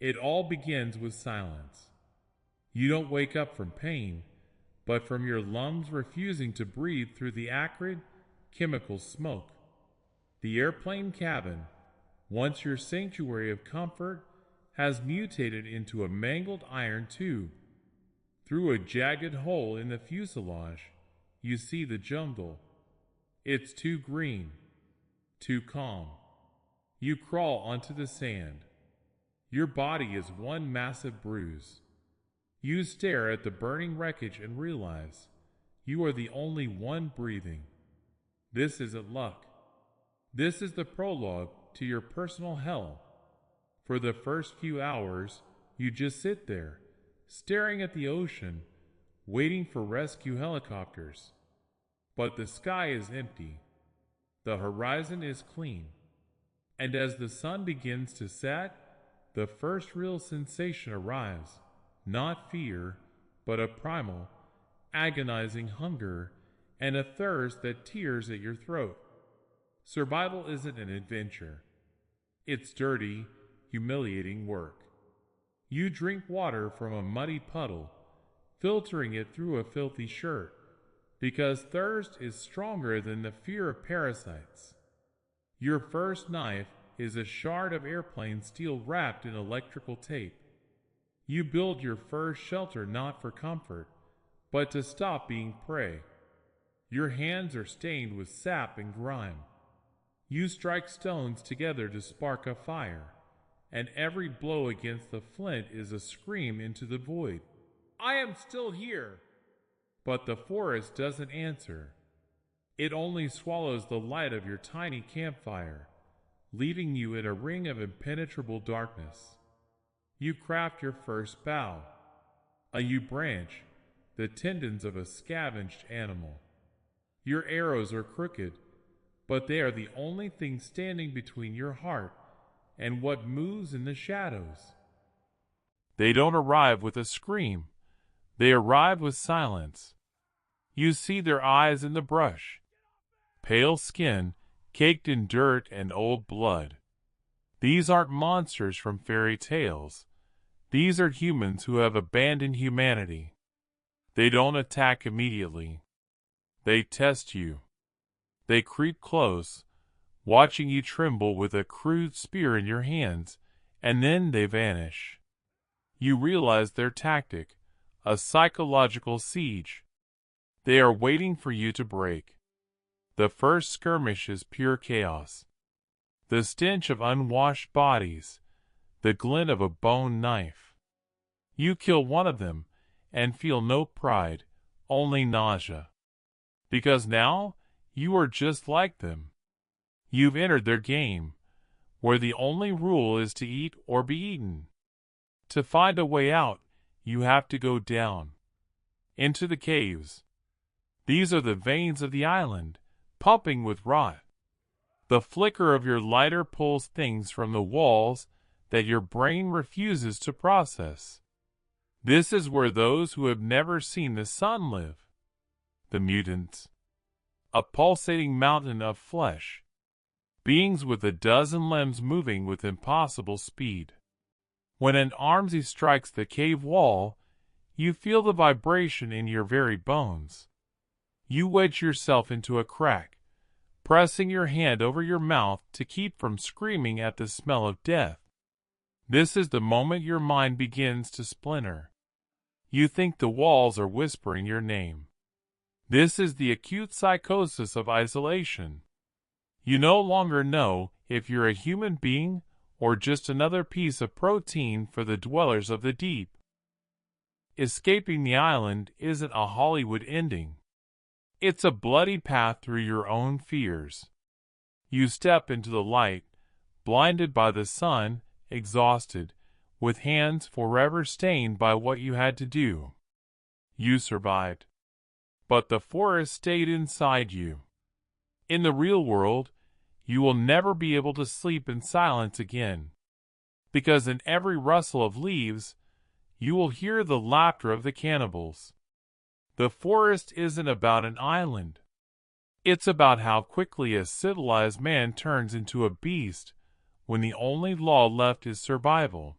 It all begins with silence. You don't wake up from pain, but from your lungs refusing to breathe through the acrid, chemical smoke. The airplane cabin, once your sanctuary of comfort, has mutated into a mangled iron tube. Through a jagged hole in the fuselage, you see the jungle. It's too green, too calm. You crawl onto the sand. Your body is one massive bruise. You stare at the burning wreckage and realize you are the only one breathing. This isn't luck. This is the prologue to your personal hell. For the first few hours, you just sit there, staring at the ocean, waiting for rescue helicopters. But the sky is empty. The horizon is clean. And as the sun begins to set, the first real sensation arrives. Not fear, but a primal, agonizing hunger and a thirst that tears at your throat. Survival isn't an adventure. It's dirty, humiliating work. You drink water from a muddy puddle, filtering it through a filthy shirt, because thirst is stronger than the fear of parasites. Your first knife is a shard of airplane steel wrapped in electrical tape. You build your first shelter not for comfort, but to stop being prey. Your hands are stained with sap and grime. You strike stones together to spark a fire, and every blow against the flint is a scream into the void. I am still here! But the forest doesn't answer. It only swallows the light of your tiny campfire, leaving you in a ring of impenetrable darkness. You craft your first bough, a yew branch, the tendons of a scavenged animal. Your arrows are crooked, but they are the only thing standing between your heart and what moves in the shadows. They don't arrive with a scream. They arrive with silence. You see their eyes in the brush, pale skin caked in dirt and old blood. These aren't monsters from fairy tales. These are humans who have abandoned humanity. They don't attack immediately. They test you. They creep close, watching you tremble with a crude spear in your hands, and then they vanish. You realize their tactic, a psychological siege. They are waiting for you to break. The first skirmish is pure chaos. The stench of unwashed bodies, the glint of a bone knife. You kill one of them and feel no pride, only nausea. Because now you are just like them. You've entered their game, where the only rule is to eat or be eaten. To find a way out, you have to go down, into the caves. These are the veins of the island, pumping with rot. The flicker of your lighter pulls things from the walls that your brain refuses to process. This is where those who have never seen the sun live. The mutants. A pulsating mountain of flesh. Beings with a dozen limbs moving with impossible speed. When an armsy strikes the cave wall, you feel the vibration in your very bones. You wedge yourself into a crack, pressing your hand over your mouth to keep from screaming at the smell of death. This is the moment your mind begins to splinter. You think the walls are whispering your name. This is the acute psychosis of isolation. You no longer know if you're a human being or just another piece of protein for the dwellers of the deep. Escaping the island isn't a Hollywood ending. It's a bloody path through your own fears. You step into the light, blinded by the sun, exhausted, with hands forever stained by what you had to do. You survived. But the forest stayed inside you. In the real world, you will never be able to sleep in silence again, because in every rustle of leaves, you will hear the laughter of the cannibals. The forest isn't about an island. It's about how quickly a civilized man turns into a beast when the only law left is survival.